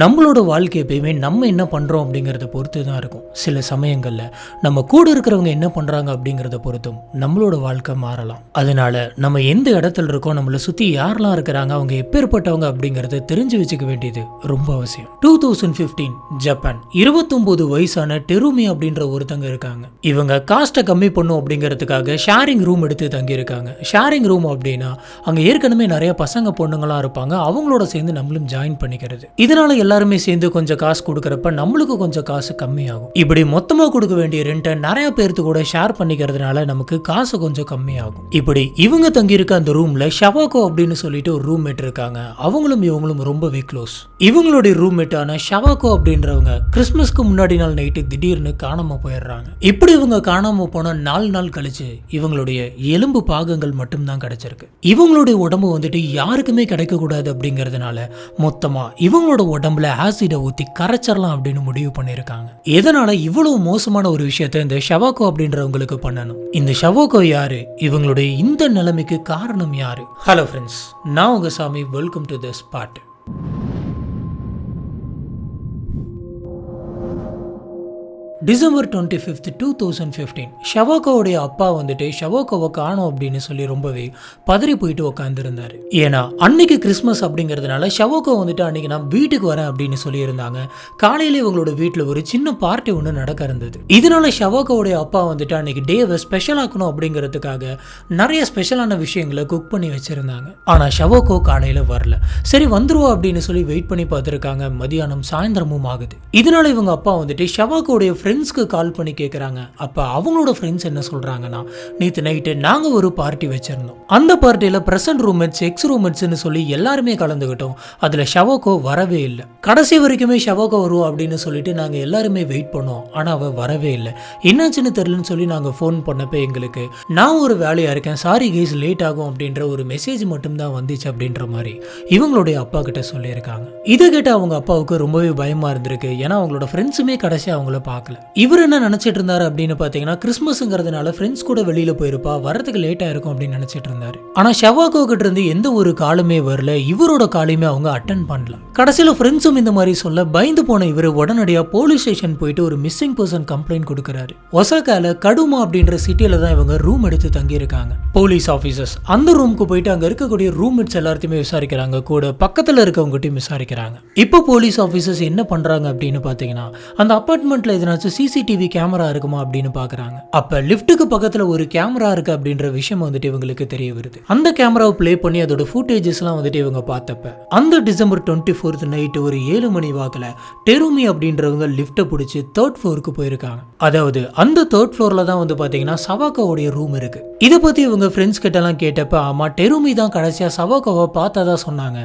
நம்மளோட வாழ்க்கை எப்பயுமே நம்ம என்ன பண்ணுறோம் அப்படிங்கிறத பொறுத்து தான் இருக்கும். சில சமயங்களில் நம்ம கூட இருக்கிறவங்க என்ன பண்ணுறாங்க அப்படிங்கிறத பொறுத்தும் நம்மளோட வாழ்க்கை மாறலாம். அதனால நம்ம எந்த இடத்துல இருக்கோம், நம்மளை சுற்றி யாரெல்லாம் இருக்கிறாங்க, அவங்க எப்பேற்பட்டவங்க அப்படிங்கிறத தெரிஞ்சு வச்சுக்க வேண்டியது ரொம்ப அவசியம். 2015 ஜப்பான் 29 வயசான டெருமி அப்படின்ற ஒருத்தங்க இருக்காங்க. இவங்க காஸ்ட்டை கம்மி பண்ணும் அப்படிங்கிறதுக்காக ஷேரிங் ரூம் எடுத்து தங்கியிருக்காங்க. ஷேரிங் ரூம் அப்படின்னா அங்கே ஏற்கனவே நிறைய பசங்க பொண்ணுங்களாம் இருப்பாங்க, அவங்களோட சேர்ந்து நம்மளும் ஜாயின் பண்ணிக்கிறது. இதனால எல்லாருமே சேர்ந்து கொஞ்சம் காசு கொடுக்கறப்ப நம்மளுக்கு கொஞ்சம் காசு கம்மியாகும். இப்படி மொத்தமா கொடுக்க வேண்டிய ரெண்டை நிறைய பேருக்கு கூட ஷேர் பண்ணிக்கிறதுனால நமக்கு காசு கொஞ்சம் கம்மியாகும். இப்படி இவங்க தங்கி இருக்க அந்த ரூம்ல ஷவாக்கோ அப்படின்னு சொல்லிட்டு ஒரு ரூம்மேட் இருக்காங்க. அவங்களும் இவங்களும் ரொம்பவே க்ளோஸ். இவங்களுடைய ரூம்மேட்டான ஷவாக்கோ அப்படின்றவங்க கிறிஸ்துமஸ்க்கு முன்னாடி நாள் நைட்டு திடீர்னு காணாம போயிடுறாங்க. இப்படி இவங்க காணாம போன 4 நாள் கழிச்சு இவங்களுடைய எலும்பு பாகங்கள் மட்டும்தான் கிடைச்சிருக்கு. இவங்களுடைய உடம்பு வந்துட்டு யாருக்குமே கிடைக்க கூடாது அப்படிங்கறதுனால மொத்தமா இவங்களோட உடம்புல ஆசிட ஊத்தி கரைச்சரலாம் அப்படின்னு முடிவு பண்ணிருக்காங்க. எதனால இவ்வளவு மோசமான ஒரு விஷயத்தை இந்த ஷவாக்கோ அப்படின்றவங்களுக்கு பண்ணணும்? இந்த ஷவாக்கோ யாரு? இவங்களுடைய இந்த நிலைமைக்கு காரணம் யாரு? ஹலோ ஃப்ரெண்ட்ஸ், நான் உங்க சாமி. Welcome to this part. December 25, 2015 ஷவாக்கோவுடைய அப்பா வந்துட்டு ஷவாக்கோவை காணோம் அப்படின்னு சொல்லி ரொம்பவே பதறி போயிட்டு உட்காந்துருந்தாரு. ஏன்னா அன்னைக்கு கிறிஸ்மஸ் அப்படிங்கிறதுனால ஷவாக்கோ வந்துட்டு அன்னைக்கு நான் வீட்டுக்கு வரேன் அப்படின்னு சொல்லியிருந்தாங்க. காலையில இவங்களோட வீட்டில் ஒரு சின்ன பார்ட்டி ஒன்று நடக்க இருந்தது. இதனால ஷவாக்கோவுடைய அப்பா வந்துட்டு அன்னைக்கு டேவை ஸ்பெஷல் ஆக்கணும் அப்படிங்கிறதுக்காக நிறைய ஸ்பெஷலான விஷயங்களை குக் பண்ணி வச்சிருந்தாங்க. ஆனா ஷவாக்கோ காலையில வரல. சரி வந்துருவா அப்படின்னு சொல்லி வெயிட் பண்ணி பார்த்துருக்காங்க. மதியானம் சாயந்தரமும் ஆகுது. இதனால இவங்க அப்பா வந்துட்டு ஷவாக்கோடைய ஃப்ரெண்ட்ஸ்க்கு கால் பண்ணி கேட்குறாங்க. அப்போ அவங்களோட ஃப்ரெண்ட்ஸ் என்ன சொல்கிறாங்கன்னா, நேற்று நைட்டு நாங்கள் ஒரு பார்ட்டி வச்சுருந்தோம். அந்த பார்ட்டியில் ப்ரெசன்ட் ரூம்மேட்ஸ், எக்ஸ் ரூம்மேட்ஸ்னு சொல்லி எல்லாருமே கலந்துக்கிட்டோம். அதில் ஷவாக்கோ வரவே இல்லை. கடைசி வரைக்குமே ஷவாக்கோ வருவோம் அப்படின்னு சொல்லிட்டு நாங்கள் எல்லாருமே வெயிட் பண்ணோம். ஆனால் அவள் வரவே இல்லை. என்னாச்சுன்னு தெரியலன்னு சொல்லி நாங்கள் ஃபோன் பண்ணப்போ எங்களுக்கு நான் ஒரு வேலையாக இருக்கேன், சாரி கைஸ் லேட் ஆகும் அப்படின்ற ஒரு மெசேஜ் மட்டும்தான் வந்துச்சு அப்படின்ற மாதிரி இவங்களுடைய அப்பா கிட்ட சொல்லியிருக்காங்க. இதை கேட்ட அவங்க அப்பாவுக்கு ரொம்பவே பயமாக இருந்திருக்கு. ஏன்னா அவங்களோட ஃப்ரெண்ட்ஸுமே கடைசியாக அவங்கள பார்க்கல. இவர் என்ன நினைச்சிட்டு இருந்தாரு அப்படின்னு பாத்தீங்கன்னா, கிறிஸ்துமஸ்ங்கிறதுனால ஃப்ரெண்ட்ஸ் கூட வெளியில போயிருப்பா, வரதுக்கு லேட்டா இருக்கும் அப்படின்னு நினைச்சிட்டு இருந்தாரு. ஆனா ஷவாக்கோ கிட்ட இருந்து எந்த ஒரு காலுமே வரல. இவரோட காலையுமே அவங்க அட்டென்ட் பண்ணல. கடைசியில ஃப்ரெண்ட்ஸும் இந்த மாதிரி சொல்ல பயந்து போன இவர் உடனடியா போலீஸ் ஸ்டேஷன் போயிட்டு ஒரு மிஸ்ஸிங் பர்சன் கம்ப்ளைண்ட் கொடுக்கறாரு. ஒசாகால கடுமா அப்படின்ற சிட்டியில தான் இவங்க ரூம் எடுத்து தங்கி இருக்காங்க. போலீஸ் ஆபீசர்ஸ் அந்த ரூமுக்கு போயிட்டு அங்க இருக்கக்கூடிய ரூம்மேட்ஸ் எல்லாத்தையுமே விசாரிக்கிறாங்க, கூட பக்கத்துல இருக்கவங்ககிட்டயும் விசாரிக்கிறாங்க. இப்போ போலீஸ் ஆபீசர்ஸ் என்ன பண்றாங்க அப்படின்னு பாத்தீங்கன்னா, அந்த அபார்ட்மெண்ட்ல எதனாச்சும் சிசிடிவி கேமரா இருக்குமா அப்படின்னு பாக்குறாங்க. அப்ப லிஃப்ட்டுக்கு பக்கத்துல ஒரு கேமரா இருக்கு அப்படின்ற விஷயம் வந்துட்டு இவங்களுக்கு தெரிய வருது. அந்த கேமராவை பிளே பண்ணி அதோட ஃபுட்டேஜஸ் எல்லாம் வந்துட்டு இவங்க பார்த்தப்ப அந்த டிசம்பர் 24 நைட் ஒரு 7 மணி வாக்குல டெருமி அப்படின்றவங்க லிஃப்ட்டை பிடிச்சி 3rd ஃப்ளோருக்கு போயிருக்காங்க. அதாவது அந்த 3rd ஃப்ளோர்ல தான் வந்து பாத்தீங்கன்னா சவாக்கோவுடைய ரூம் இருக்கு. இதை பத்தி இவங்க ஃப்ரெண்ட்ஸ் கிட்ட எல்லாம் கேட்டப்ப ஆமா டெருமி தான் கடைசியா சவாக்கோவை பார்த்ததா சொன்னாங்க.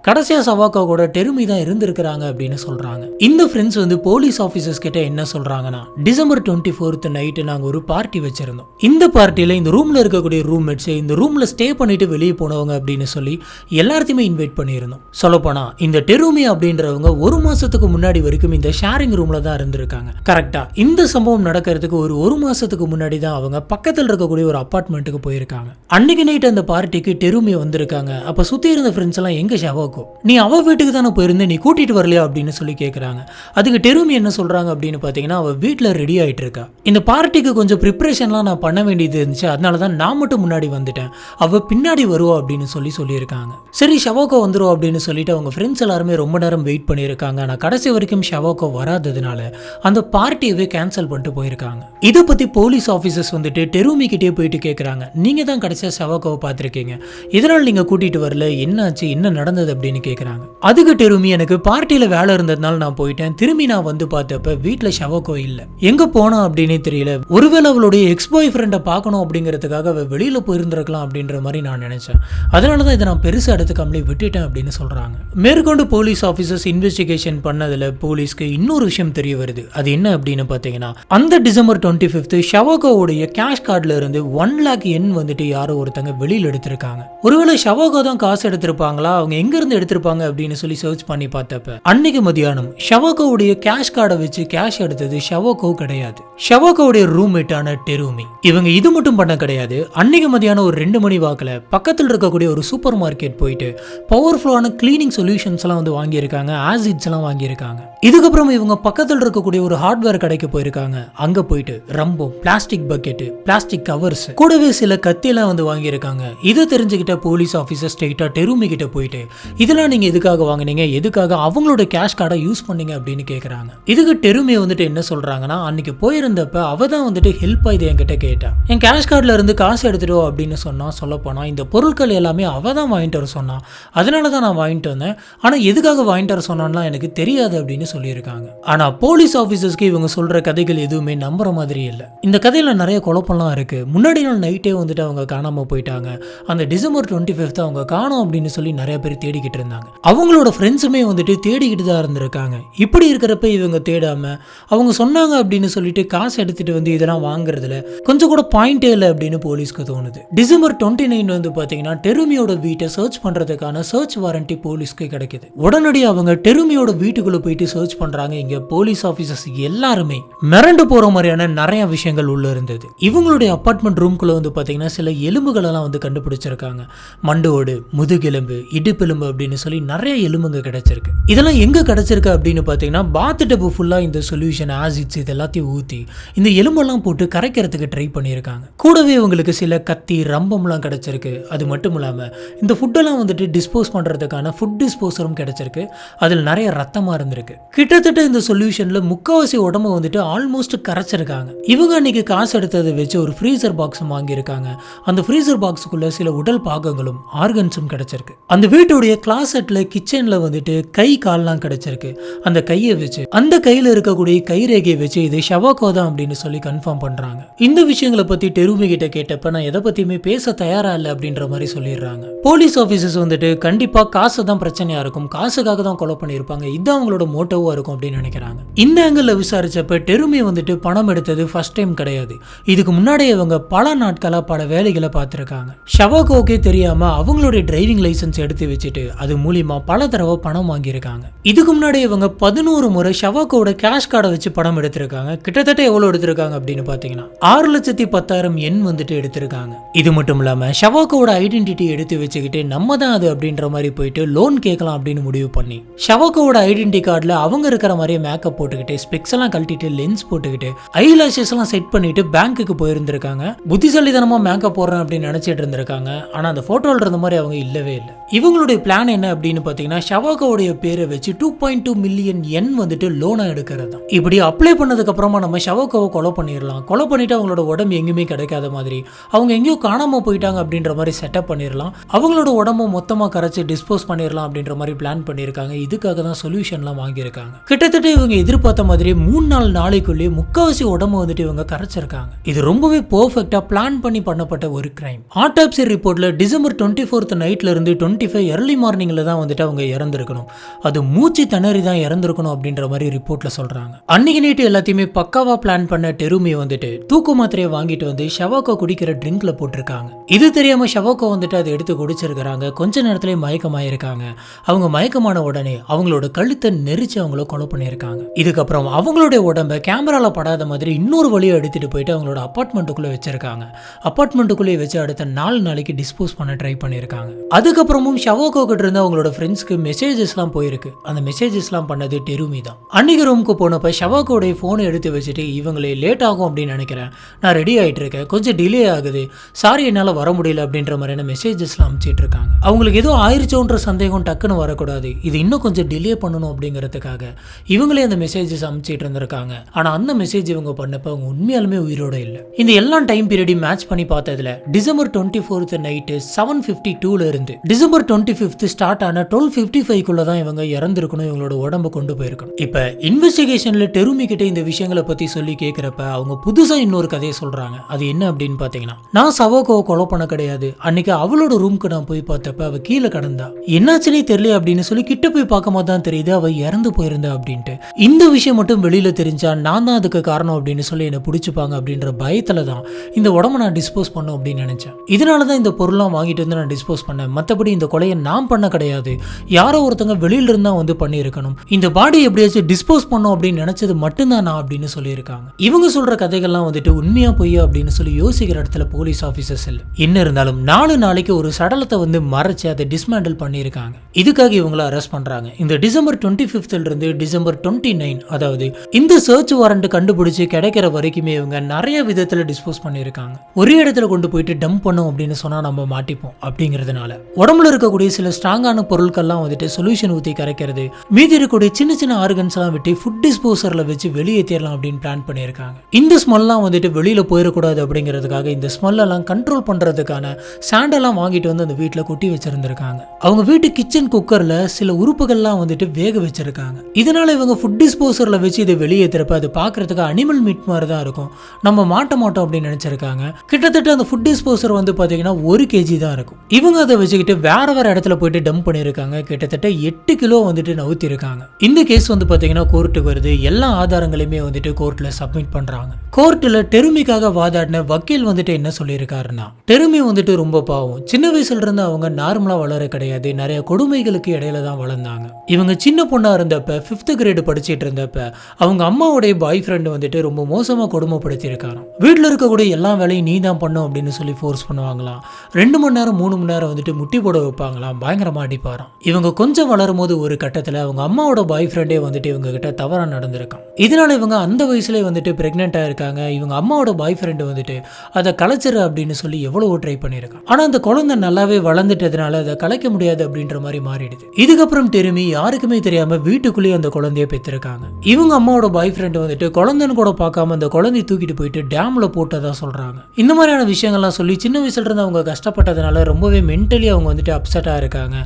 கடைசியா சவாக்கோ கூட டெருமி தான் இருந்திருக்கிறாங்க அப்படின்னு சொல்றாங்க. இந்த ஃப்ரெண்ட்ஸ் வந்து போலீஸ் ஆபீசர்ஸ் கிட்ட என்ன சொல்றாங்கன்னா, டிசம்பர் 24 நைட்டு நாங்கள் ஒரு பார்ட்டி வச்சிருந்தோம். இந்த பார்ட்டியில் இந்த ரூமில் இருக்கக்கூடிய ரூம்மேட்ஸ், இந்த ரூமில் ஸ்டே பண்ணிட்டு வெளியே போனவங்க அப்படின்னு சொல்லி எல்லாத்தையுமே இன்வைட் பண்ணியிருந்தோம். சொல்லப்போனால் இந்த டெருமி அப்படின்றவங்க 1 மாசத்துக்கு முன்னாடி வரைக்கும் இந்த ஷேரிங் ரூமில் தான் இருந்திருக்காங்க. கரெக்டாக இந்த சம்பவம் நடக்கிறதுக்கு ஒரு 1 மாசத்துக்கு முன்னாடி தான் அவங்க பக்கத்தில் இருக்கக்கூடிய ஒரு அப்பார்ட்மெண்ட்டுக்கு போயிருக்காங்க. அன்னைக்கு நைட் அந்த பார்ட்டிக்கு டெருமி வந்திருக்காங்க. அப்போ சுற்றி இருந்த ஃப்ரெண்ட்ஸ் எல்லாம் எங்க ஷவாக்கோ, நீ அவ வீட்டுக்கு தானே போயிருந்தேன், நீ கூட்டிட்டு வரலையா அப்படின்னு சொல்லி கேட்குறாங்க. அதுக்கு டெருமி என்ன சொல்றாங்க அப்படின்னு பார்த்தீங்கன்னா, அவ வீட்டில் ரெடி ஆயிட்டு இருக்கா. இந்த பார்ட்டிக்கு கொஞ்சம் ப்ரிப்பரேஷன்லாம் நான் பண்ண வேண்டியது இருந்துச்சு, அதனால தான் நான் மட்டும் முன்னாடி வந்துட்டேன், அவ பின்னாடி வருவா அப்படின்னு சொல்லியிருக்காங்க. சரி ஷவாக்கோ வந்துரும் அப்படின்னு சொல்லிட்டு அவங்க ஃப்ரெண்ட்ஸ் எல்லாருமே ரொம்ப நேரம் வெயிட் பண்ணியிருக்காங்க. ஆனால் கடைசி வரைக்கும் ஷவாக்கோ வராததுனால அந்த பார்ட்டியவே கேன்சல் பண்ணிட்டு போயிருக்காங்க. இதை பத்தி போலீஸ் ஆஃபீஸர்ஸ் வந்துட்டு டெருமி கிட்டே போயிட்டு கேட்குறாங்க, நீங்க தான் கடைசியாக ஷவாக்கோவை பார்த்துருக்கீங்க, இதனால் நீங்க கூட்டிட்டு வரல, என்னாச்சு, என்ன நடந்தது அப்படின்னு கேட்குறாங்க. அதுக்கு டெருமி, எனக்கு பார்ட்டியில வேலை இருந்ததுனால நான் போயிட்டேன், திரும்பி நான் வந்து பார்த்தப்ப வீட்டில் ஷவாக்கோ இல்லை, எங்க போனா அப்படின்னே தெரியல, ஒருவேளை அவளுடைய எக்ஸ் பாய் ஃப்ரெண்டை பார்க்கணும் அப்படிங்கிறதுக்காக அவள் வெளியில போயிருந்திருக்கலாம் அப்படின்ற மாதிரி நான் நினைச்சேன், அதனாலதான் இதை நான் பெருசா எடுத்துக்காமலே விட்டுட்டேன் அப்படின்னு சொல்றாங்க. மேற்கொண்டு போலீஸ் ஆஃபீஸர்ஸ் இன்வெஸ்டிகேஷன் பண்ணதுல போலீஸ்க்கு இன்னொரு விஷயம் தெரிய வருது. அது என்ன அப்படின்னு பாத்தீங்கன்னா, அந்த டிசம்பர் 25 ஷவாக்கோவுடைய கேஷ் கார்டுல இருந்து 1 lakh yen வந்துட்டு யாரோ ஒருத்தங்க வெளியில எடுத்திருக்காங்க. ஒருவேளை ஷவாக்கோ தான் காசு எடுத்திருப்பாங்களா, அவங்க எங்க இருந்து எடுத்திருப்பாங்க அப்படின்னு சொல்லி சர்ச் பண்ணி பார்த்தப்ப அன்னைக்கு மதியானம் ஷவாக்கோவுடைய கேஷ் கார்டை வச்சு கேஷ் எடுத்தது ஷவோகோ கிடையாது, ஷவோகோவுடைய ரூம்மேட்டான டெருமி. இவங்க இது மட்டும் பண்ண கிடையாது, அன்னைக்கு மதியானம் ஒரு 2 மணி வாக்கில் பக்கத்தில் இருக்கக்கூடிய ஒரு சூப்பர் மார்க்கெட் போயிட்டு பவர்ஃபுல்லான கிளீனிங் சொல்யூஷன்ஸ் எல்லாம் வந்து வாங்கியிருக்காங்க, ஆசிட்ஸ் எல்லாம் வாங்கியிருக்காங்க. இதுக்கப்புறம் இவங்க பக்கத்தில் இருக்கக்கூடிய ஒரு ஹார்ட்வேர் கடைக்கு போயிருக்காங்க. அங்க போயிட்டு ரம்பம், பிளாஸ்டிக் பக்கெட், பிளாஸ்டிக் கவர்ஸ், கூடவே சில கத்தியெல்லாம் வந்து வாங்கியிருக்காங்க. இதை தெரிஞ்சுக்கிட்ட போலீஸ் ஆஃபீஸர் ஸ்ட்ரெயிட்டா டெருமி கிட்ட போயிட்டு இதெல்லாம் நீங்க எதுக்காக வாங்கினீங்க, எதுக்காக அவங்களோட கேஷ் கார்டை யூஸ் பண்ணீங்க அப்படின்னு கேட்கறாங்க. இதுக்கு டெருமி வந்துட்டு என்ன சொல்றாங்கன்னா, அன்னைக்கு போயிருந்தப்ப அவ தான் வந்துட்டு ஹெல்ப் ஆயுது என்கிட்ட கேட்டா, என் கேஷ் கார்டுல இருந்து காசு எடுத்துட்டோ அப்படின்னு சொன்னா. சொல்ல போனா இந்த பொருட்கள் எல்லாமே அவ தான் வாங்கிட்டு வர சொன்னா, அதனாலதான் நான் வாங்கிட்டு வந்தேன். ஆனா எதுக்காக வாங்கிட்டு வர சொன்னான்லாம் எனக்கு தெரியாது அப்படின்னு சொல்லியிருக்காங்க. ஆனா போலீஸ் ஆபீசர்ஸ்க்கு இவங்க சொல்ற கதைகள் எதுவுமே நம்புற மாதிரி இல்லை. இந்த கதையில நிறைய குழப்பம்லாம் இருக்கு. முன்னாடி நாள் நைட்டே வந்துட்டு அவங்க காணாம போயிட்டாங்க. அந்த டிசம்பர் 25 அவங்க காணோம் அப்படின்னு சொல்லி நிறைய பேர் தேடிக்கிட்டு இருந்தாங்க. அவங்களோட ஃப்ரெண்ட்ஸுமே வந்துட்டு தேடிக்கிட்டு தான் இருந்திருக்காங்க. இப்படி இருக்கிறப்ப இவங்க தேடாம அவங்க சொன்னாங்க அப்படின்னு சொல்லிட்டு காசு எடுத்துட்டு வந்து இதெல்லாம் வாங்குறதுல கொஞ்சம் கூட பாயிண்டே இல்லை அப்படின்னு போலீஸ்க்கு தோணுது. டிசம்பர் 29 வந்து பாத்தீங்கன்னா டெருமியோட வீட்டை சர்ச் பண்றதுக்கான சர்ச் வாரண்டி போலீஸ்க்கு கிடைக்குது. உடனடியாக அவங்க டெருமியோட வீட்டுக்குள்ள போயிட்டு சர்ச் பண்றாங்க. இங்க போலீஸ் ஆபீசர்ஸ் எல்லாருமே மிரண்டு போற மாதிரியான நிறைய விஷயங்கள் உள்ள இருந்தது. இவங்களுடைய அபார்ட்மெண்ட் ரூம்குள்ள வந்து பாத்தீங்கன்னா சில எலும்புகள் எல்லாம் வந்து கண்டுபிடிச்சிருக்காங்க. மண்டோடு, முதுகெலும்பு, இடுப்பெலும்பு அப்படின்னு சொல்லி நிறைய எலும்புங்க கிடைச்சிருக்கு. இதெல்லாம் எங்க கிடைச்சிருக்கு அப்படின்னு பாத்தீங்கன்னா பாத் டப் ஃபுல்லா இந்த சொல்யூஷன் ஆசிட்ஸ் இது எல்லாத்தையும் ஊத்தி இந்த எலும்பெல்லாம் போட்டு கரைக்கிறதுக்கு ட்ரை பண்ணியிருக்காங்க. கூடவே இவங்களுக்கு சில கத்தி, ரம்பம்லாம் கிடைச்சிருக்கு. அது மட்டும் இல்லாம இந்த ஃபுட்டெல்லாம் வந்துட்டு டிஸ்போஸ் பண்றதுக்கான ஃபுட் டிஸ்போசரும் கிடைச்சிருக்கு. அதில் நிறைய ரத்தமா இருந்திருக்கு. கிட்டத்தட்ட இந்த சொல்யூஷன்ல முக்காவாசி உடம்பு வந்துட்டு ஆல்மோஸ்ட் கரைச்சிருக்காங்க. இவங்க அன்னைக்கு காசு எடுத்ததை வச்சு ஒரு ஃப்ரீசர் பாக்ஸ் வாங்கியிருக்காங்க. அந்த ஃப்ரீசர் பாக்ஸுக்குள்ள சில உடல் பாகங்களும் ஆர்கன்ஸும் கிடைச்சிருக்கு. அந்த வீட்டுடைய கிளாசெட்ல, கிச்சன்ல வந்துட்டு கை கால்லாம் கிடைச்சிருக்கு. அந்த கையை வச்சு, அந்த கையில இருக்கக்கூடிய கைரேகையை வச்சு இது ஷவோகோ தான் அப்படின்னு சொல்லி கன்ஃபார்ம் பண்றாங்க. இந்த விஷயங்களை பத்தி டெருமி கிட்ட கேட்டப்ப நான் எதை பத்தியுமே பேச தயாரா இல்லை அப்படின்ற மாதிரி சொல்லிடுறாங்க. போலீஸ் ஆபீசர்ஸ் வந்துட்டு கண்டிப்பா காசு தான் பிரச்சனையா இருக்கும், காசுக்காக தான் கொலை பண்ணியிருப்பாங்க, இது அவங்களோட மோட்டோவா இருக்கும் அப்படின்னு நினைக்கிறாங்க. இந்த ஆங்கிள் விசாரிச்சப்ப டெருமி வந்துட்டு பணம் எடுத்தது ஃபர்ஸ்ட் டைம் கிடையாது. இதுக்கு முன்னாடி இவங்க பல நாட்களா பல வேலைகளை பார்த்திருக்காங்க. ஷவோகோக்கே தெரியாம அவங்களுடைய டிரைவிங் லைசன்ஸ் எடுத்து வச்சுட்டு அது மூலியமா பல தடவை பணம் வாங்கியிருக்காங்க. இதுக்கு முன்னாடி இவங்க 11 முறை ஷவோகோட கேஷ் கார்டை வச்சு பணம் எடுத்திருக்காங்க. கிட்டத்தட்ட எவ்வளவு எடுத்திருக்காங்க அப்படின்னு பாத்தீங்கன்னா 6,10,000 எண் வந்துட்டு எடுத்திருக்காங்க. இது மட்டும் இல்லாம ஷவோகோட ஐடென்டிட்டி எடுத்து வச்சுக்கிட்டு நம்ம தான் அது அப்படின்ற மாதிரி போயிட்டு லோன் கேட்கலாம் அப்படின்னு முடிவு பண்ணி ஷவோகோட ஐடென்டி கார்டுல அவங்க இருக்கிற மாதிரியே மேக்கப் போட்டுக்கிட்டு, ஸ்பெக்ஸ் எல்லாம் கழட்டிட்டு, லென்ஸ் போட்டுக்கிட்டு, ஐலாஷஸ் எல்லாம் செட் பண்ணிட்டு பேங்க்குக்கு போயிருந்திருக்காங்க. புத்திசாலித்தனமா மேக்கப் போடுறேன் அப்படின்னு நினைச்சிட்டு இருந்திருக்காங்க. ஆனா அந்த போட்டோல இருந்த மாதிரி அவங்க இல்லவே இல்லை. இவங்களுடைய பிளான் என்ன அப்படின்னு பாத்தீங்கன்னா ஷவோகோவுடைய பேரை வச்சு 2.2 மில்லியன் எண் வந்துட்டு லோனா எடுக்கிறது. இப்படி அப்ளை பண்ணதுக்கு அப்புறமா நம்ம ஷவோகோவை கொலை பண்ணிடலாம், கொலை பண்ணிட்டு அவங்களோட உடம்பு எங்கேயுமே கிடைக்காத மாதிரி, அவங்க எங்கேயோ காணாம போயிட்டாங்க அப்படின்ற மாதிரி செட்டப் பண்ணிடலாம், அவங்களோட உடம்பு மொத்தமா கரைச்சு டிஸ்போஸ் பண்ணிடலாம் அப்படின்ற மாதிரி பிளான் பண்ணியிருக்காங்க. இதுக்காக தான் சொல்யூஷன்லாம் வாங்கியிருக்காங்க. கிட்டத்தட்ட இவங்க எதிர்பார்த்த மாதிரி 3-4 நாளைக்குள்ளேயே முக்காவாசி உடம்பு வந்துட்டு இவங்க கரைச்சிருக்காங்க. இது ரொம்பவே பெர்ஃபெக்ட்டா பிளான் பண்ணி பண்ணப்பட்ட ஒரு கிரைம். ஆட்டாப்சி ரிப்போர்ட்ல டிசம்பர் 24 நைட்ல இருந்து 25 early மார்னிங்ல தான் வந்துட்டு அவங்க இறந்திருக்கணும், அது மூச்சு திணறி தான் இறந்திருக்கணும் அப்படின்ற மாதிரி ரிப்போர்ட்ல சொல்றாங்க. அன்னைக்கு நைட்டு எல்லாத்தையுமே பக்காவா பிளான் பண்ண டெருமி வந்துட்டு தூக்கு மாத்திரையை வாங்கிட்டு வந்து ஷவோகோ குடிக்கிற ட்ரிங்க்ல போட்டிருக்காங்க. இது தெரியாம ஷவோகோ வந்துட்டு அதை எடுத்து குடிச்சிருக்காங்க. கொஞ்ச நேரத்திலே மயக்கமாயிருக்காங்க. அவங்க மயக்கமான உடனே அவங்களோட கழுத்தை நெரிச்சு அவங்கள கொலை பண்ணியிருக்காங்க. இதுக்கப்புறம் அவங்களுடைய உடம்ப கேமரால படாத மாதிரி இன்னொரு வழியை எடுத்துட்டு போயிட்டு அவங்களோட அபார்ட்மெண்ட்டுக்குள்ள வச்சிருக்காங்க. அபார்ட்மெண்ட்டுக்குள்ளே வச்சு அடுத்த 4 நாளைக்கு டிஸ்போஸ் பண்ண ட்ரை பண்ணியிருக்காங்க. அதுக்கப்புறமும் ஷவோகோ கிட்ட இருந்து அவங்களோட ஃப்ரெண்ட்ஸ்க்கு மெசேஜஸ்லாம் போயிருக்கு. அந்த மெசேஜஸ்லாம் பண்ணது டெருமி தான். அன்னைக்கு ரூமுக்கு போனப்ப ஷவோகோடைய போனை எடுத்து வச்சுட்டு இவங்களே லேட் ஆகும் அப்படின்னு நினைக்கிறேன், நான் ரெடி ஆயிட்டு இருக்கேன், கொஞ்சம் டிலே ஆகுது, சாரி என்னால் வர முடியல அப்படின்ற மாதிரியான மெசேஜஸ்லாம் அனுப்பிச்சிட்டு இருக்காங்க. அவங்களுக்கு ஏதோ ஆயிடுச்சோன்ற சந்தேகம் டக்குன்னு வரக்கூடாது, இது இன்னும் கொஞ்சம் டிலே பண்ணணும் அப்படிங்கிறதுக்காக இவங்களே அந்த மெசேஜஸ் அனுப்பிச்சிட்டு இருந்திருக்காங்க. ஆனால் அந்த மெசேஜ் இவங்க பண்ணப்ப அவங்க உண்மையாலுமே உயிரோட இல்லை. இந்த எல்லா டைம் பீரியடையும் மேட்ச் பண்ணி பார்த்ததுல டிசம்பர் 24 நைட்டு 7:52 இருந்து டிசம்பர் 25 ஸ்டார்ட் ஆன 12:55 தான் இவங்க இறந்திருக்கணும், இவங்களோட உடம்பு கொண்டு போயிருக்கணும். இப்ப இன்வெஸ்டிகேஷன்ல டெருமி கிட்ட இந்த விஷயங்களை பத்தி சொல்லி கேட்கிறப்ப அவங்க புதுசா இன்னொரு கதையை சொல்றாங்க. அது என்ன அப்படின்னு பாத்தீங்கன்னா, நான் ஷவோகோவை கொலை பண்ண கிடையாது, அன்னைக்கு அவளோட ரூம்க்கு நான் போய் பார்த்தப்ப அவ கீழே கடந்தா, என்னாச்சுனே தெரியல அப்படின்னு சொல்லி கிட்ட போய் பார்க்கும்போது தான் தெரியுது அவ இறந்து போயிருந்தா அப்படின்ட்டு. இந்த விஷயம் மட்டும் வெளியில தெரிஞ்சா நான் தான் அதுக்கு காரணம் அப்படின்னு சொல்லி என்ன பிடிச்சிப்பாங்க அப்படின்ற பயத்துல தான் இந்த உடம்பை நான் டிஸ்போஸ் பண்ணும் அப்படின்னு நினைச்சேன். இதனாலதான் இந்த பொருள்லாம் வாங்கிட்டு வந்து நான் டிஸ்போஸ் பண்ணேன். மற்றபடி இந்த கொலையை நான் பண்ண கிடையாது, யாரோ ஒருத்தங்க வெளியில இருந்தா வந்து பண்ணியிருக்கணும். இந்த பாடி எப்படியாச்சும் டிஸ்போஸ் பண்ணும் அப்படின்னு நினைச்சது மட்டும்தானா அப்படின்னு சொல்லியிருக்காங்க. இவங்க சொல்ற கதைகள்லாம் வந்துட்டு உண்மையா பொய்யா அப்படின்னு சொல்லி யோசிக்கிற இடத்துல போலீஸ் ஆபீசர்ஸ் இல்ல. என்ன இருந்தாலும் 4 நாளைக்கு ஒரு சடலத்தை வந்து மறைச்சு அதை டிஸ்மேண்டில் பண்ணியிருக்காங்க. இதுக்காக இவங்களை அரெஸ்ட் பண்றாங்க. இந்த டிசம்பர் 25th இருந்து டிசம்பர் 29, அதாவது இந்த சர்ச் வாரண்ட் கண்டுபிடிச்சு கிடைக்கிற வரைக்குமே இவங்க நிறைய விதத்துல டிஸ்போஸ் பண்ணியிருக்காங்க. ஒரே இடத்துல கொண்டு போயிட்டு டம்ப் பண்ணும் அப்படின்னு சொன்னா நம்ம மாட்டிப்போம் அப்படிங்கிறதுனால உடம்புல இருக்கக்கூடிய சில ஸ்ட்ராங்கான பொருட்கள்லாம் வந்துட்டு சொல்யூஷன் ஊற்றி கரைக்கிறது, மீதி இருக்கக்கூடிய சின்ன சின்ன ஆர்கன்ஸ் எல்லாம் விட்டு ஃபுட் டிஸ்போசர்ல வச்சு வெளியேற்றிடலாம் அப்படின்னு பிளான் பண்ணியிருக்காங்க. இந்த ஸ்மெல்லாம் வந்துட்டு வெளியில போயிடக்கூடாது அப்படிங்கிறதுக்காக இந்த ஸ்மெல் எல்லாம் கண்ட்ரோல் பண்றதுக்கான சாண்டெல்லாம் வாங்கிட்டு வந்து அந்த வீட்டில் கொட்டி வச்சிருந்திருக்காங்க. அவங்க வீட்டு கிச்சன் குக்கர்ல சில உறுப்புகள்லாம் வந்துட்டு வேக வச்சிருக்காங்க. இதனால இவங்க ஃபுட் டிஸ்போசர்ல வச்சு இதை வெளியேற்றப்ப அது பார்க்கறதுக்கு அனிமல் மீட் மாதிரி தான் இருக்கும், நம்ம மாட்ட மாட்டோம் அப்படின்னு நினைச்சிருக்காங்க. கிட்டத்தட்ட அந்த ஃபுட் டிஸ்போசர் வந்து பாத்தீங்கன்னா 1 kg தான் இருக்கும். இவங்க அதை வச்சுக்கிட்டு வேற வேற இடத்துல போயிட்டு டம்ப் பண்ணியிருக்காங்க. கிட்டத்தட்ட 8 கிலோ வந்துட்டு நவுத்தி இருக்காங்க. இந்த கேஸ் வந்து பாத்தீங்கன்னா கோர்ட்டுக்கு வருது. எல்லா ஆதாரங்களையுமே வந்துட்டு கோர்ட்ல சப்மிட் பண்றாங்க. கோர்ட்ல டெருமிக்காக வாதாடின வக்கீல் வந்துட்டு என்ன சொல்லியிருக்காருன்னா, டெருமி வந்துட்டு ரொம்ப பாவம், சின்ன வயசுல இருந்து அவங்க நார்மலா வளர கிடையாது, நிறைய கொடுமைகளுக்கு இடையில தான் வளர்ந்தாங்க. இவங்க சின்ன பொண்ணா இருந்தப்ப 5th கிரேடு படிச்சிட்டு இருந்தப்ப அவங்க அம்மாவுடைய பாய் ஃப்ரெண்ட் வந்துட்டு ரொம்ப மோசமா கொடுமைப்படுத்தி இருக்காராம். வீட்டுல இருக்கக்கூடிய எல்லா வேலையும் நீ தான் பண்ணும் அப்படின்னு சொல்லி ஃபோர்ஸ் பண்ணுவாங்களாம். 2 மணி நேரம் 3 மணி நேரம் வந்துட்டு முட்டி போட வைப்பாங்களாம். பயங்கரமா அடிப்பாராம். இவங்க கொஞ்சம் வளரும் போது ஒரு கட்டத்துல அவங்க அம்மாவோட பாய் ஃப்ரெண்டே வந்துட்டு இவங்க கிட்ட தவறா நடந்திருக்கான். இதனால இவங்க அந்த வயசுல வந்துட்டு பிரெக்னெண்டா இருக்காங்க. இவங்க அம்மாவோட பாய் ஃப்ரெண்ட் வந்துட்டு அதை கலைச்சிரு அப்படின்னு சொல்லி எவ்வளவோ ட்ரை பண்ணியிருக்கான். ஆனா அந்த குழந்தை நல்லாவே வளர்ந்துட்டதுனால அதை கலைக்க முடியாது அப்படின்ற மாதிரி மாறிடுது. இதுக்கப்புறம் திரும்பி யாருக்குமே தெரியாம வீட்டுக்குள்ளேயே அந்த குழந்தைய பெற்றிருக்காங்க. இவங்க அம்மாவோட பாய் ஃப்ரெண்ட் வந்துட்டு குழந்தைன்னு கூட பார்க்காம அந்த குழந்தைய தூக்கிட்டு போயிட்டு டேம்ல போட்டதா சொல்றாங்க. இந்த மாதிரியான விஷயங்கள்லாம் சொல்லி சின்ன வயசுல இருந்து அவங்க கஷ்டப்பட்டதுனால ரொம்பவே மென்டலி அவங்க வந்துட்டு அப்செட்டா இருக்காங்க.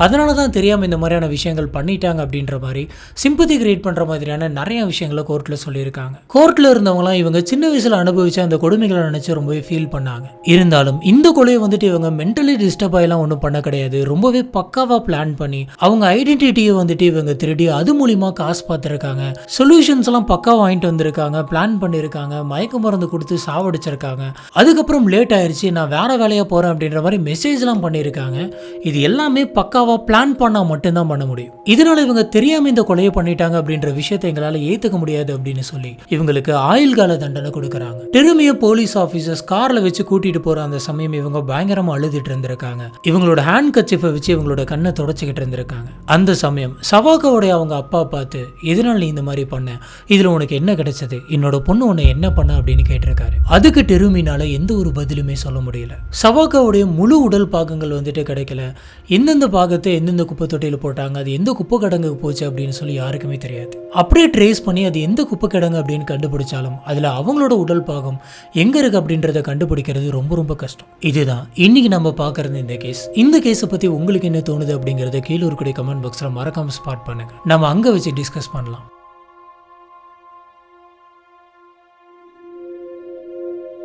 அதனால தான் தெரியாம இந்த மாதிரியான விஷயங்கள் பண்ணிட்டாங்க அப்படின்ற மாதிரி சிம்பத்தி கிரியேட் பண்ற மாதிரியான நிறைய விஷயங்களை கோர்ட்ல சொல்லியிருக்காங்க. கோர்ட்ல இருந்தவங்களாம் இவங்க சின்ன வயசுல அனுபவிச்ச அந்த கொடுமைகளை நினைச்சு ரொம்பவே ஃபீல் பண்ணாங்க. இருந்தாலும் இந்த கொலையை வந்துட்டு இவங்க மென்டலி டிஸ்டர்ப் ஆகலாம் ஒன்றும் பண்ண கிடையாது. ரொம்பவே பக்காவா பிளான் பண்ணி அவங்க ஐடென்டிட்டியை வந்துட்டு இவங்க திருடி அது மூலியமா காசு பார்த்துருக்காங்க. சொல்யூஷன்ஸ் எல்லாம் பக்கா வாங்கிட்டு வந்திருக்காங்க, பிளான் பண்ணியிருக்காங்க, மயக்க மருந்து கொடுத்து சாவடிச்சிருக்காங்க. அதுக்கப்புறம் லேட் ஆயிடுச்சு, நான் வேற வேலையா போறேன் அப்படின்ற மாதிரி மெசேஜ் எல்லாம் பண்ணியிருக்காங்க. இது எல்லாமே பக்காவா பிளான் பண்ணா மட்டும்தான் பண்ண முடியும். இதனால இவங்க தெரியாம இந்த கொலையை பண்ணிட்டாங்க அப்படின்ற விஷயத்தை எங்களால ஏத்துக்க முடியாது அப்படின்னு சொல்லி இவங்களுக்கு ஆயுள் கால தண்டனை கொடுக்கறாங்க. டெருமிய போலீஸ் ஆபீசர்ஸ் கார்ல வச்சு கூட்டிட்டு போற அந்த சமயம் இவங்க பயங்கரமா அழுதுட்டு இருந்திருக்காங்க. இவங்களோட ஹேண்ட் கர்ச்சீஃபை வச்சு இவங்களோட கண்ணை தொடச்சிக்கிட்டு இருந்திருக்காங்க. அந்த சமயம் சவாக்காவோட அவங்க அப்பா பார்த்து, எதனால நீ இந்த மாதிரி பண்ண, இதுல உனக்கு என்ன கிடைச்சது, என்னோட பொண்ணு உன்னை என்ன பண்ண அப்படின்னு கேட்டிருக்காரு. அதுக்கு டெருமினால எந்த ஒரு பதிலுமே சொல்ல முடியல. சவாக்காவுடைய முழு உடல் பாகங்கள் வந்துட்டு கிடைக்கல. எந்தெந்த பாகத்தை எந்தெந்த குப்பை தொட்டியில போட்டாங்க, அது எந்த குப்பை கிடங்குக்கு போச்சு அப்படின்னு சொல்லி யாருக்குமே தெரியாது. அப்படியே ட்ரேஸ் பண்ணி அது எந்த குப்பை கிடங்கு அப்படின்னு கண்டுபிடிச்சாலும் அதுல அவங்களோட உடல் பாகம் எங்க இருக்கு அப்படின்றத கண்டுபிடிக்கிறது ரொம்ப ரொம்ப கஷ்டம். இதுதான் இன்னைக்கு நம்ம பாக்குறது இந்த கேஸ். இந்த கேஸை பத்தி உங்களுக்கு என்ன தோணுது அப்படிங்கறத கீழே இருக்கக்கூடிய கமெண்ட் பாக்ஸ்ல மறக்காம ஸ்பாட் பண்ணுங்க. நம்ம அங்க வச்சு டிஸ்கஸ் பண்ணலாம்.